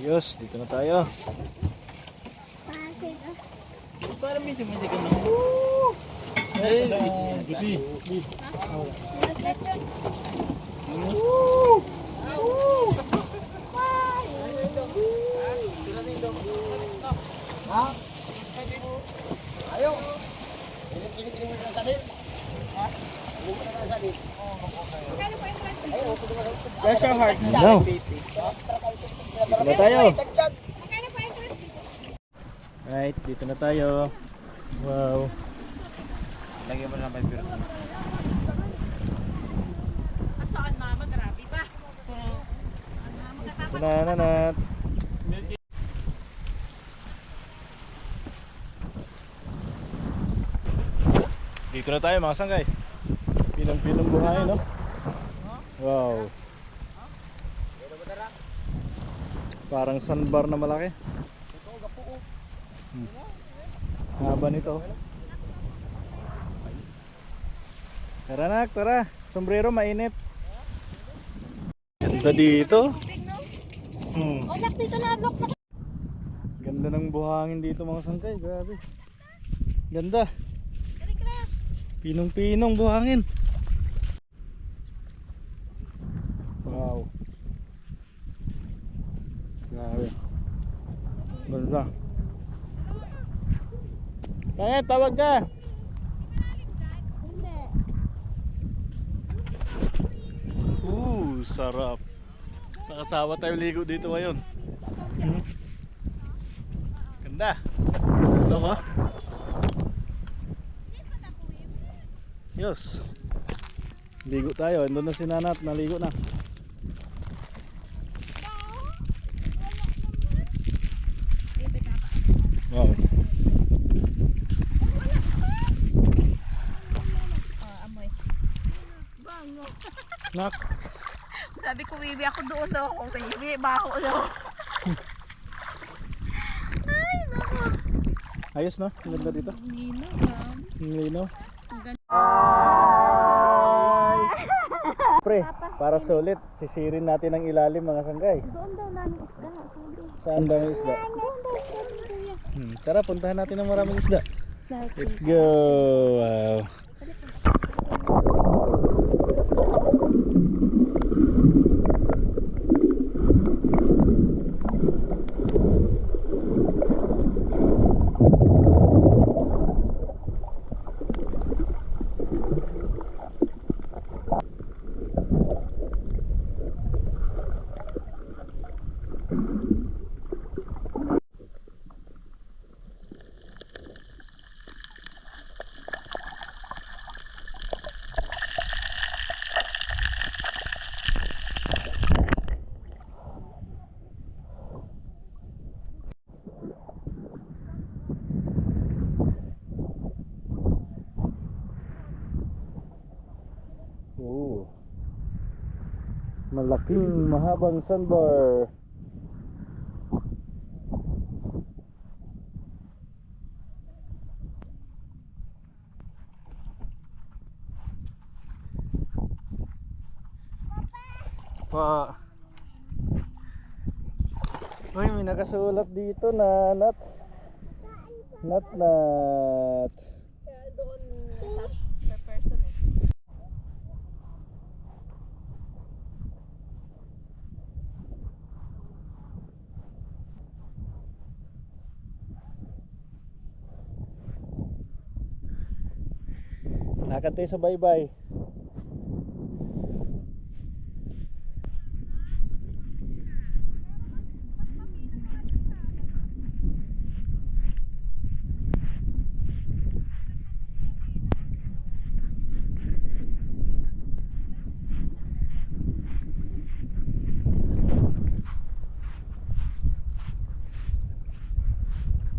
Ayos, dito na tayo. Para may sumasigaw na. Bibi. Ayaw. That's so hard. No. Dito na tayo. Right, dito na tayo. Wow. Lagyan mo na may virus. Saan mama, grabe pa. Ito na, nanat. Dito na tayo mga sanggay. Pinong-pinong buhay, no? Wow. Parang sandbar na malaki. Haba nito. Tara nak, tara. Sombrero mainit. Ganda dito. Oh, nak, dito na, look na. Ganda ng buhangin dito mga sangkay. Grabe. Ganda. Pinong-pinong buhangin. Wow. Grabe. Ganda. Kaya tawag ka. Sarap. Nakasawa tayo ligo dito ngayon. Ganda. Ganda ba? Yes. Ligo tayo. Andun na si Nanat. Naligo na. Wow. Amoy. Bango. Nak. Sabi ko, Bibi, ako doon daw ako. Bibi, bako daw. Ay, naku. Ayos no? Ang ganda dito. Nino, Ang linaw. ang ganda. Ay! Pre, para sulit, sisirin natin ang ilalim mga sanggay. Doon daw namin isda, sabi. Saan daw ang isda? Doon daw, kuya. Tara, puntahan natin ang maraming isda. Like, Let's go! Wow! Malaking mahabang sandbar. Pa. Uy, may nakasulat dito na nat. Nat. doon, per person eh. Lakad tayo sa bye-bye.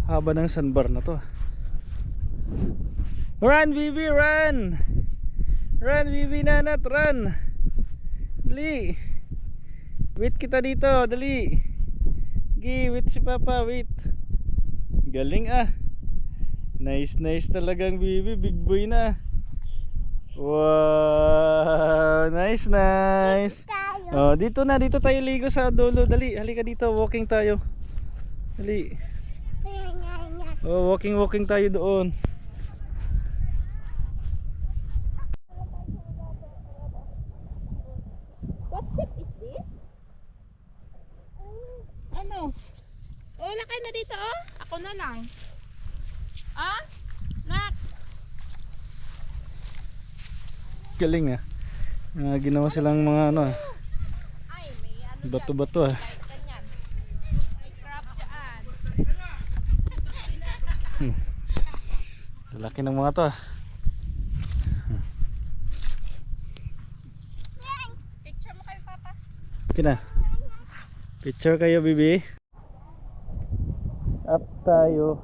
Haba ng sandbar na to. Run, Bibi, run! Run, Bibi, Nanat, run! Dali! Wait kita dito, dali! Gi, wait si Papa, wait! Galing ah! Nice talagang Bibi, big boy na! Wow! Nice! Oh, dito na, dito tayo ligo sa dulo. Dali, halika dito, walking tayo. Dali. Oh, walking tayo doon. What ship is this? Ano? Oh, lakay na dito oh. Ako na lang. Ah? Nak. Galing ah. Ginawa silang mga ano, Ay, may ano dyan. bato-bato ah. Kahit ganyan. May crab dyan. Lalaki ng mga to ah. Picture mo kayo, Papa. Pina. Picture kayo, bibi. Up tayo.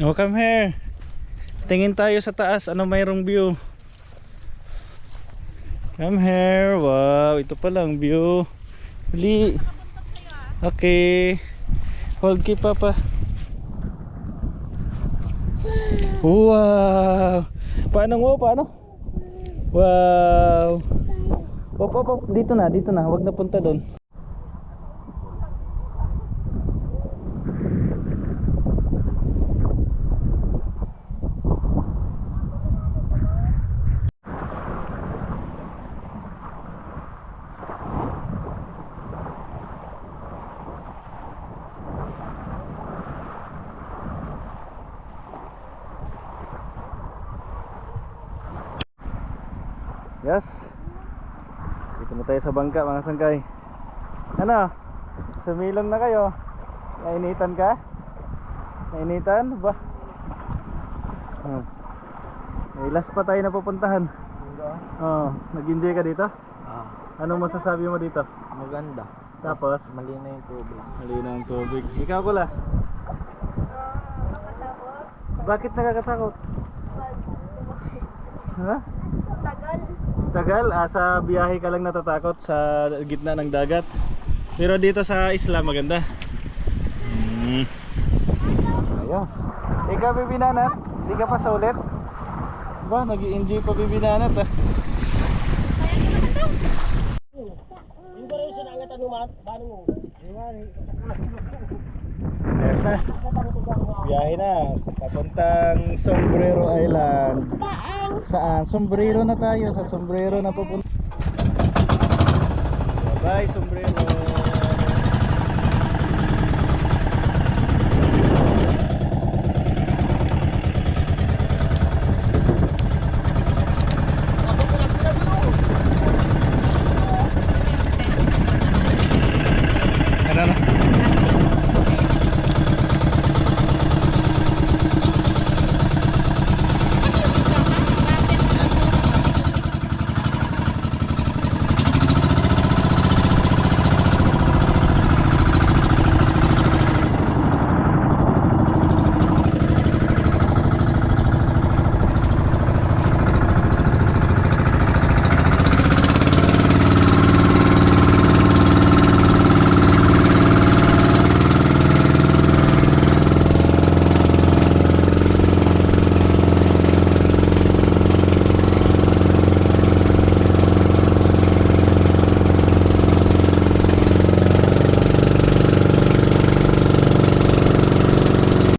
Oh, come here. Tingin tayo sa taas. Ano mayroong view? Come here. Wow, ito pa lang view. Dali. Okay. Hold key, Papa. Wow. Paano mo? Paano? Wow. Op. Dito na. Huwag na punta doon. Yes. Dito na tayo sa bangka mga sangkay. Ano? Sumilong na kayo. Nainitan ka? Nainitan? Ba? May last pa tayo na pupuntahan. Nag-enjoy ka dito? Anong masasabi mo dito? Maganda. Tapos? Malinaw yung tubig. Malinaw ang tubig. Ikaw, Kulas? Bakit nakakatakot? Ha? Tagal? Sa biyahe ka lang natatakot sa gitna ng dagat. Pero dito sa isla maganda. Ayos. Ikaw, bibinanat? Hindi ka pa sa ulit? Ba, nag-i-enjoy pa bibinanat ah. Ayos na. Biyahe na. Papuntang Sombrero Island. Saan? Sombrero na tayo. Sa Sombrero na pupunta. Bye, Sombrero.